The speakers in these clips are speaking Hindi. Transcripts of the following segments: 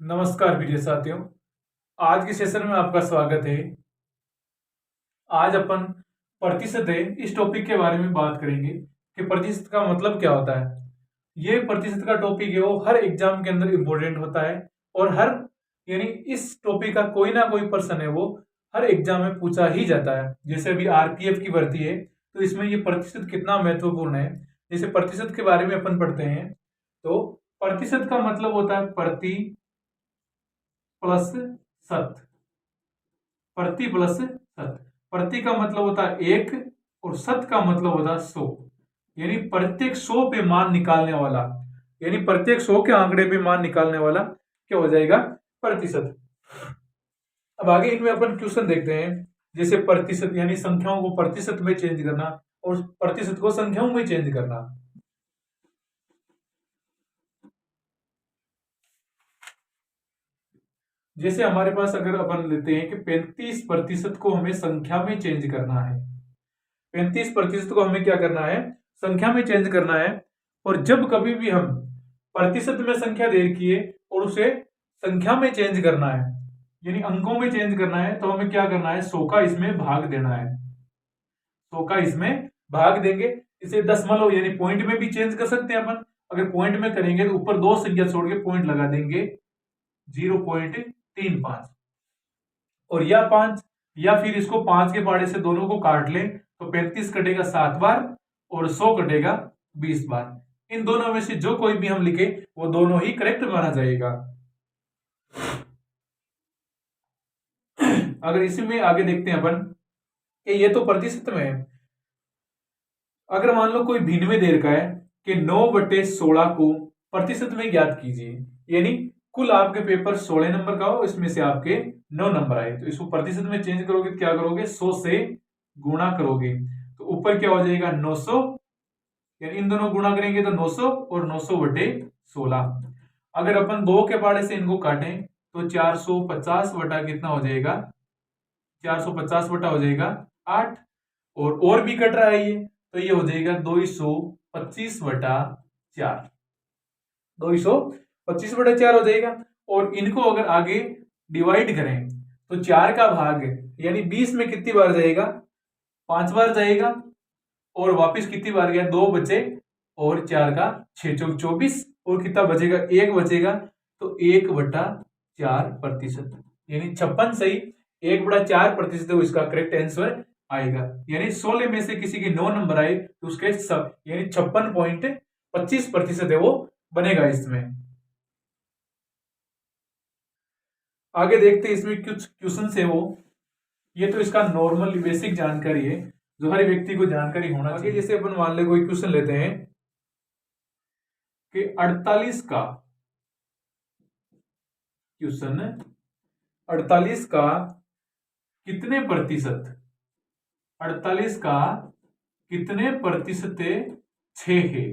नमस्कार प्रिय साथियों। आज के सेशन में आपका स्वागत है। आज अपन प्रतिशत है इस टॉपिक के बारे में बात करेंगे कि प्रतिशत का मतलब क्या होता है। ये प्रतिशत का टॉपिक है वो हर एग्जाम के अंदर इम्पोर्टेंट होता है और हर यानी इस टॉपिक का कोई ना कोई पर्सन है वो हर एग्जाम में पूछा ही जाता है। जैसे अभी आरपीएफ की भर्ती है तो इसमें ये प्रतिशत कितना महत्वपूर्ण है। जैसे प्रतिशत के बारे में अपन पढ़ते हैं तो प्रतिशत का मतलब होता है प्रति प्लस शत। प्रति प्लस शत। प्रति का मतलब होता है एक और शत का मतलब होता है 100। यानी प्रत्येक 100 पे मान निकालने वाला, यानी प्रत्येक 100 के आंकड़े पे मान निकालने वाला क्या हो जाएगा, प्रतिशत। अब आगे इनमें अपन क्वेश्चन देखते हैं। जैसे प्रतिशत यानी संख्याओं को प्रतिशत में चेंज करना और प्रतिशत को संख्याओं में चेंज करना। जैसे हमारे पास अगर अपन लेते हैं कि 35% को हमें संख्या में चेंज करना है। 35% को हमें क्या करना है, संख्या में चेंज करना है। और जब कभी भी हम प्रतिशत में संख्या दे रखी है और उसे संख्या में चेंज करना है यानी अंकों में चेंज करना है तो हमें क्या करना है, 100 का इसमें भाग देना है। 100 का इसमें भाग देंगे। इसे दशमलव यानी पॉइंट में भी चेंज कर सकते हैं अपन। अगर पॉइंट में करेंगे तो ऊपर दो संख्या छोड़ के पॉइंट लगा देंगे 0.35 और या 5, या फिर इसको 5 के पाड़े से दोनों को काट लें तो 35 कटेगा 7 बार और 100 कटेगा 20 बार। इन दोनों में से जो कोई भी हम लिखे वो दोनों ही करेक्ट माना जाएगा। अगर इसी में आगे देखते हैं अपन कि ये तो प्रतिशत में है। अगर मान लो कोई भिन्न दे रखा है कि 9/16 को प्रतिशत में ज्ञात कीजिए, यानी कुल आपके पेपर 16 नंबर का हो, इसमें से आपके 9 नंबर आए तो इसको प्रतिशत में चेंज करोगे तो क्या करोगे, 100 से गुणा करोगे तो ऊपर क्या हो जाएगा 900, यानी इन दोनों गुणा करेंगे तो 900 और 900/16। अगर अपन 2 के पाड़े से इनको काटें तो 450 बटा कितना हो जाएगा, 450 बटा हो जाएगा 8। और भी कट रहा है ये तो ये हो जाएगा 225/4। 225/4 हो जाएगा। और इनको अगर आगे डिवाइड करें तो 4 का भाग यानी 20 में कितनी बार जाएगा, 5 बार जाएगा। और वापस कितनी बार गया, 2 बचे और 4 का 6 चौक 24 और कितना बचेगा, 1 बचेगा। तो 1/4% यानी 56 सही 1/4% है इसका करेक्ट आंसर आएगा। यानी 16 में से किसी के 9 नंबर आए तो उसके सब यानी 56.25% है वो बनेगा इसमें। आगे देखते हैं इसमें कुछ क्वेश्चन है वो, ये तो इसका नॉर्मल बेसिक जानकारी है जो हर व्यक्ति को जानकारी होना चाहिए। जैसे अपन मान ले कोई क्वेश्चन लेते हैं कि 48 का क्वेश्चन, 48 का कितने प्रतिशत, 48 का कितने प्रतिशत 6 है।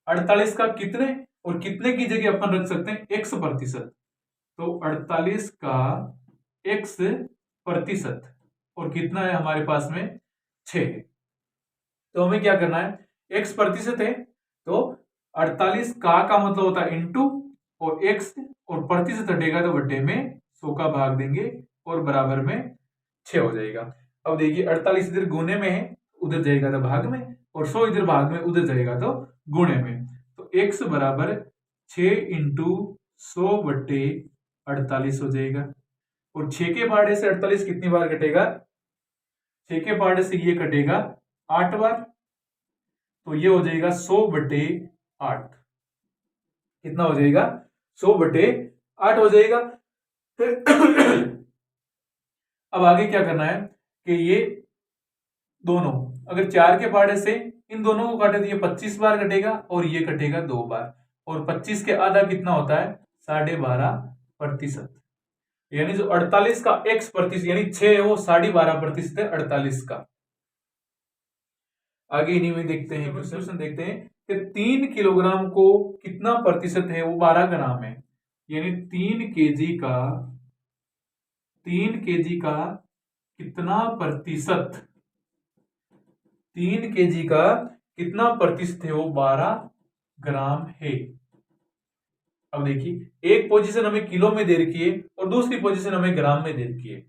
48 का कितने और कितने की जगह अपन रख सकते हैं x%। तो 48 का x% और कितना है हमारे पास में 6 है। तो हमें क्या करना है, x% है तो 48 का मतलब होता है इंटू और x और प्रतिशत हटेगा तो बटे में 100 का भाग देंगे और बराबर में 6 हो जाएगा। अब देखिए 48 इधर गुणे में है उधर जाएगा तो भाग में, और 100 इधर भाग में उधर जाएगा तो गुणे में। तो x बराबर 6 इंटू 100/48 हो जाएगा। और 6 के पहाड़े से 48 कितनी बार कटेगा, 6 के पहाड़े से ये कटेगा 8 बार। तो ये हो जाएगा 100/8। कितना हो जाएगा, 100/8 हो जाएगा। अब आगे क्या करना है कि ये दोनों अगर 4 के पहाड़े से इन दोनों को काटे तो ये 25 बार कटेगा और ये कटेगा 2 बार। और 25 के आधा कितना होता है, 12.5%। यानी जो 48 का x% यानी 6 है वो 12.5% है 48 का। आगे इन्हीं में देखते हैं क्वेश्चन देखते हैं कि 3 किलोग्राम को कितना प्रतिशत है, वो 12 ग्राम है। यानी 3 केजी का कितना प्रतिशत, 3 केजी का कितना प्रतिशत है वो 12 ग्राम है। अब देखिए एक पोजीशन हमें किलो में दे रखी है और दूसरी पोजीशन हमें ग्राम में दे रखी है।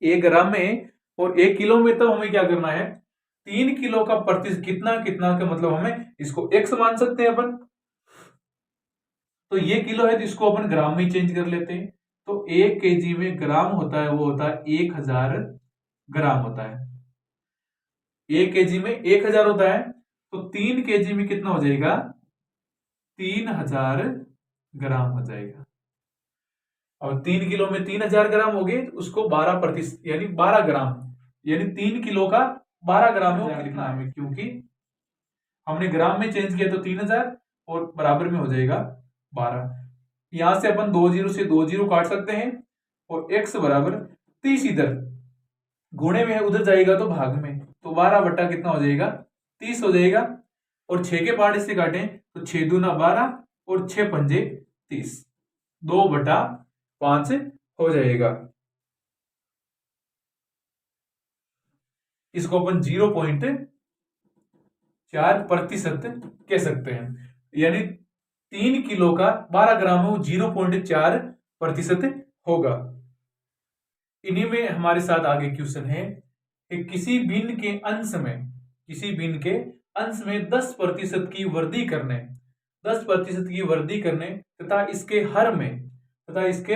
एक ग्राम में और एक किलो में, तब हमें क्या करना है, 3 किलो का प्रतिशत कितना कितना का मतलब हमें इसको एक्स मान सकते हैं अपन। तो ये किलो है तो इसको अपन ग्राम में चेंज कर लेते हैं। तो 1 केजी में ग्राम होता है वो होता है 1000 ग्राम होता है। 1 केजी में 1000 होता है तो 3 केजी में कितना हो जाएगा, 3000 ग्राम हो जाएगा। और 3 किलो में 3000 ग्राम हो गए तो उसको 12% यानी 12 ग्राम, यानी 3 किलो का 12 ग्राम में लिखना है, क्योंकि हमने ग्राम में चेंज किया तो 3000 और बराबर में हो जाएगा 12। यहां से अपन 20 से 20 काट सकते हैं और x बराबर 30 इधर गुणे में है, उधर जाएगा तो भाग में, तो 12 बटा कितना हो जाएगा, 30 हो जाएगा। और 6 के पहाड़े से काटें तो 6 दूना 12 और 6 पंजे 30, 2/5 हो जाएगा। इसको अपन 0.4% कह सकते हैं, यानी 3 किलो का 12 ग्राम में वो 0.4% होगा। इन्हीं में हमारे साथ आगे क्वेश्चन है कि किसी भिन्न के अंश में 10% की वृद्धि करने, 10% की वृद्धि करने तथा इसके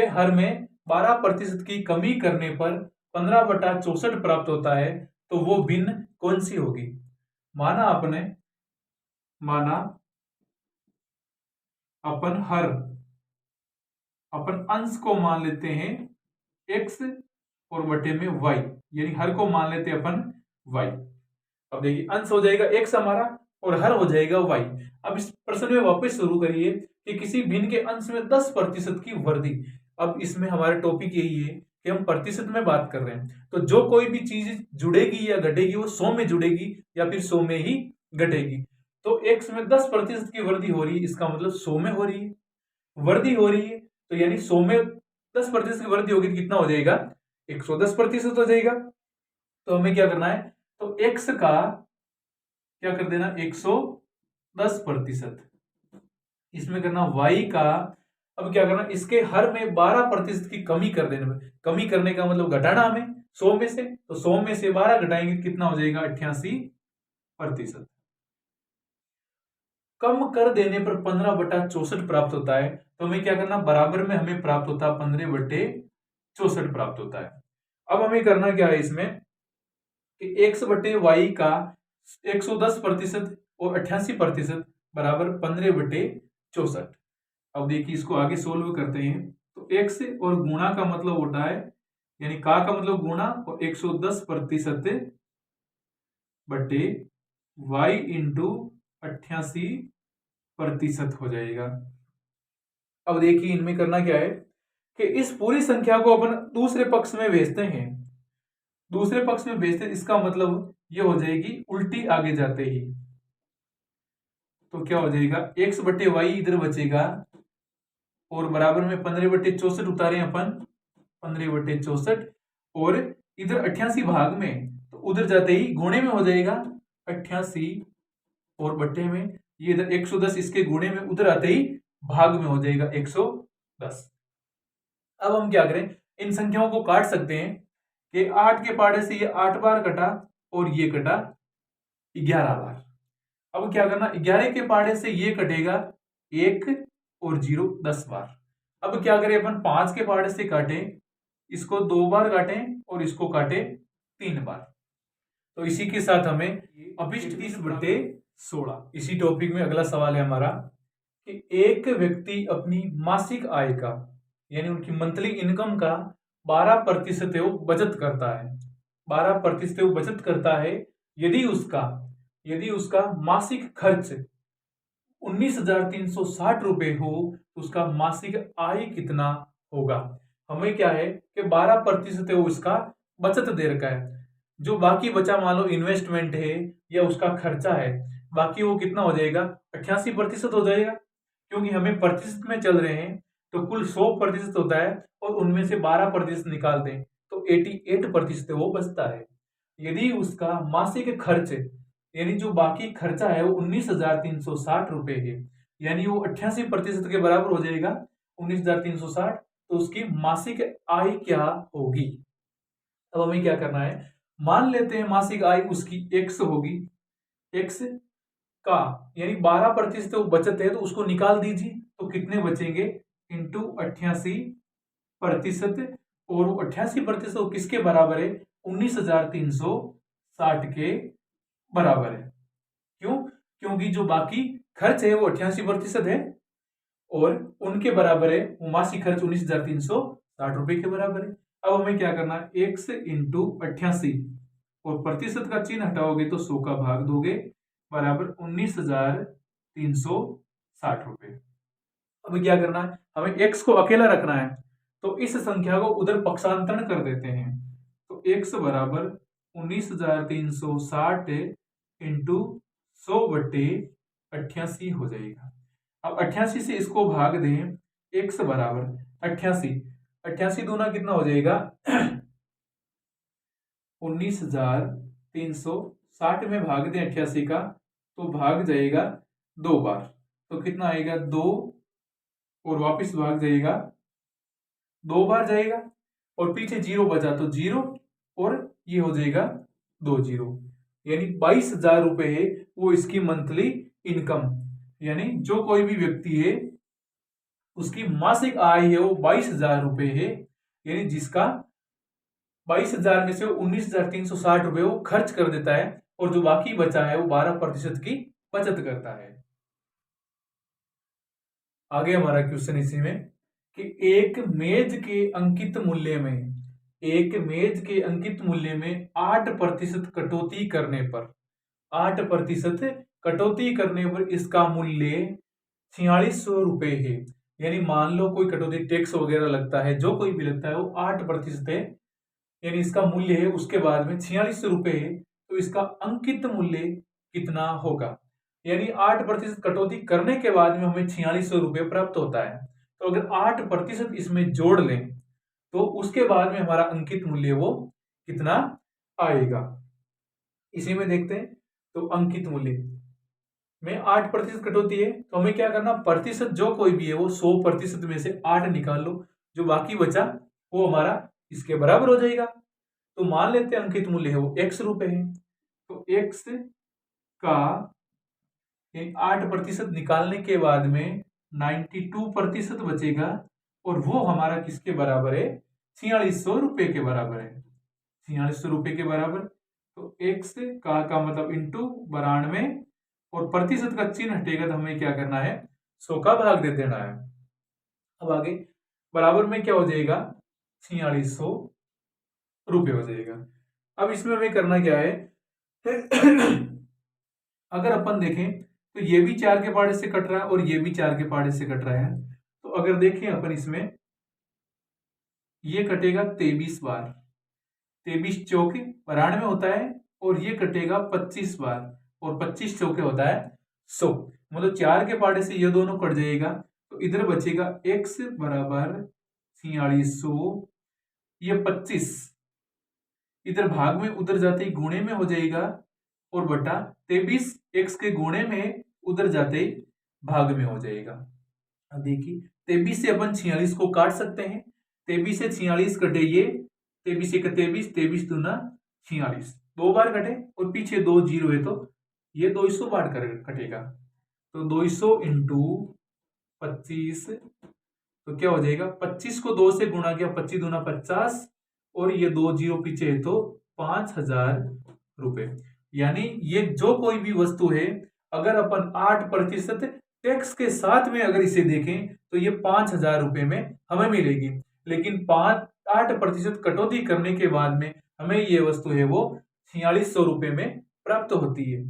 हर में 12% की कमी करने पर 15/64 प्राप्त होता है, तो वो भिन्न कौन सी होगी। माना अपन अंश को मान लेते हैं x और बटे में y, यानी हर को मान लेते हैं अपन y। अब देखिए अंश हो जाएगा x हमारा और हर हो जाएगा y। अब इस प्रश्न में वापस शुरू करिए कि किसी भिन्न के अंश में 10% की वृद्धि। अब इसमें हमारा टॉपिक यही है कि हम प्रतिशत में बात कर रहे हैं, तो जो कोई भी चीज जुड़ेगी या घटेगी वो 100 में जुड़ेगी या फिर 100 में ही घटेगी। तो x में 10% की वृद्धि हो रही है, इसका मतलब 100 में हो रही है, वृद्धि हो रही है, तो यानी 100 में 10% की वृद्धि होगी तो कितना हो जाएगा, 110% हो जाएगा। तो हमें क्या करना है, तो x का क्या कर देना 110%, इसमें करना y का, अब क्या करना इसके हर में 12% की कमी कर देना। कमी करने का मतलब घटाना हमें 100 में से, तो 100 में से 12 घटाएंगे कितना हो जाएगा 88%। कम कर देने पर 15/64 प्राप्त होता है, तो हमें क्या करना, बराबर में हमें प्राप्त होता है 15/64 प्राप्त होता है। अब हमें करना क्या है इसमें कि x बटे y का 110% और 88% बराबर 15/64। अब देखिए इसको आगे सोल्व करते हैं, तो x और गुणा का मतलब होता है, यानी का मतलब गुणा और 110% बटे y इंटू 88% हो जाएगा। अब देखिए इनमें करना क्या है कि इस पूरी संख्या को अपन दूसरे पक्ष में भेजते हैं, इसका मतलब ये हो जाएगी उल्टी आगे जाते ही, तो क्या हो जाएगा x बटे वाई इधर बचेगा और बराबर में 15/64 उतारे अपन 15/64 और इधर 88 भाग में, तो उधर जाते ही गुणे में हो जाएगा 88 और बटे में ये इधर 110, इसके गुणे में उधर आते ही भाग में हो जाएगा 110। अब हम क्या करें, इन संख्याओं को काट सकते हैं कि 8 के पहाड़े से ये 8 बार कटा और ये कटा 11 बार। अब क्या करना, 11 के पहाड़े से ये कटेगा 1 और 0 10 बार। अब क्या करें अपन 5 के पहाड़े से काटें, इसको 2 बार काटें और इसको काटे 3 बार। तो इसी के साथ हमें अभिष्ट 30/16। इसी टॉपिक में अगला सवाल है हमारा कि एक व्यक्ति अपनी मासिक आय का, यानी उनकी मंथली इनकम का 12% वो बचत करता है, 12% वो बचत करता है। यदि उसका मासिक खर्च 19,360 रुपए हो तो उसका मासिक आय कितना होगा। हमें क्या है कि 12% वो इसका बचत दे रखा है, जो बाकी बचा मान लो इन्वेस्टमेंट है या उसका खर्चा है, बाकी वो कितना हो जाएगा 88% हो जाएगा, क्योंकि हमें प्रतिशत में चल रहे हैं तो कुल 100% होता है और उनमें से 12% निकाल दें तो 88% वो बचता है। यदि उसका मासिक खर्च यानी जो बाकी खर्चा है वो 19,360 रुपए है, यानी वो 88% के बराबर हो जाएगा 19,360। तो उसकी मासिक आय क्या होगी? अब हमें क्या करना है, मान लेते हैं मासिक आय उसकी x होगी, x का यानी 12% वो बचत है तो उसको निकाल दीजिए, तो कितने बचेंगे इंटू 88%, और वो 88% किसके बराबर है? 19,360 के बराबर है। क्यों? क्योंकि जो बाकी खर्च है वो 88% है और उनके बराबर है वो मासिक खर्च 19,360 रुपए के बराबर है। अब हमें क्या करना है, x इंटू 88 और प्रतिशत का चिन्ह हटाओगे तो 100 का भाग दोगे बराबर 19,360 रुपए। अब क्या करना है, हमें x को अकेला रखना है, तो इस संख्या को उधर पक्षांतरण कर देते हैं, तो x बराबर 19,360 इंटू 100/88 हो जाएगा। अब 88 से इसको भाग दें, x बराबर 88, 88 दूना कितना हो जाएगा 19,360 में भाग दें 88 का तो भाग जाएगा 2 बार, तो कितना आएगा 2 और वापस भाग जाएगा 2 बार जाएगा और पीछे 0 बचा तो 0 और ये हो जाएगा 2 0, यानी 22,000 रुपए है वो इसकी मंथली इनकम, यानी जो कोई भी व्यक्ति है उसकी मासिक आय है वो 22,000 रुपए है, यानी जिसका 22,000 में से 19,360 रुपए वो खर्च कर देता है और जो बाकी बचा है वो 12% की बचत करता है। आगे हमारा क्वेश्चन इसी में कि एक मेज के अंकित मूल्य में 8% कटौती करने पर 8% कटौती करने पर इसका मूल्य 4600 रुपए है। यानी मान लो कोई कटौती टैक्स वगैरह लगता है, जो कोई भी लगता है वो 8% है, यानी इसका मूल्य है उसके बाद में 4600 रुपए है, तो इसका अंकित मूल्य कितना होगा? यानी 8% कटौती करने के बाद में हमें 4600 रुपए प्राप्त होता है, तो अगर 8% इसमें जोड़ लें तो उसके बाद में हमारा अंकित मूल्य वो कितना आएगा, इसी में देखते हैं। तो अंकित मूल्य में 8% कटौती है तो हमें क्या करना, प्रतिशत जो कोई भी है वो 100% में से 8 निकाल लो, जो बाकी बचा वो हमारा इसके बराबर हो जाएगा। तो मान लेते हैं अंकित मूल्य है वो x रुपए है, तो x का 8% निकालने के बाद में 92% बचेगा और वो हमारा किसके बराबर है? 4600 रुपए के बराबर है, 4600 रुपए के बराबर। तो x का मतलब इंटू 92 और प्रतिशत का चिन्ह हटेगा तो हमें क्या करना है, 100 का भाग दे देना है। अब आगे बराबर में क्या हो जाएगा, 4600 रुपए हो जाएगा। अब इसमें हमें करना क्या है अगर अपन देखें तो ये भी 4 के पहाड़े से कट रहा है और ये भी 4 के पहाड़े से कट रहा है, तो अगर देखें अपन इसमें ये कटेगा 23 बार, 23 चौके 92 होता है और ये कटेगा 25 बार और 25 चौके होता है 100, मतलब 4 के पहाड़े से ये दोनों कट जाएगा, तो इधर बचेगा x बराबर 4600, ये 25 इधर भाग में उधर जाते ही गुणे में हो जाएगा और बटा 23 x के गुणे में उधर जाते ही भाग में हो जाएगा। अब देखिए 23 से अपन 46 को काट सकते हैं, 23 से 46 कटे ये 23 एक 23, 23 दूना 46, 2 बार कटे और पीछे 2 0 है तो ये 200 बार कटेगा, तो 200 इंटू 25, तो क्या हो जाएगा 25 को 2 से गुणा किया 25 दूना 50 और ये 2 0 पीछे है तो 5000 रुपए। यानी ये जो कोई भी वस्तु है अगर अपन 8% टैक्स के साथ में अगर इसे देखें तो ये 5000 रुपए में हमें मिलेगी, लेकिन 8% कटौती करने के बाद में हमें ये वस्तु है वो 4600 रुपए में प्राप्त होती है।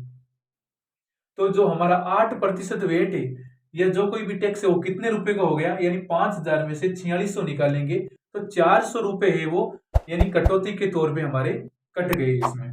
तो जो हमारा 8% वेट है या जो कोई भी टैक्स है वो कितने रुपए का हो गया, यानी 5000 में से 4600 निकालेंगे तो 400 रुपए है वो यानी कटौती के तौर पे हमारे कट गए इसमें।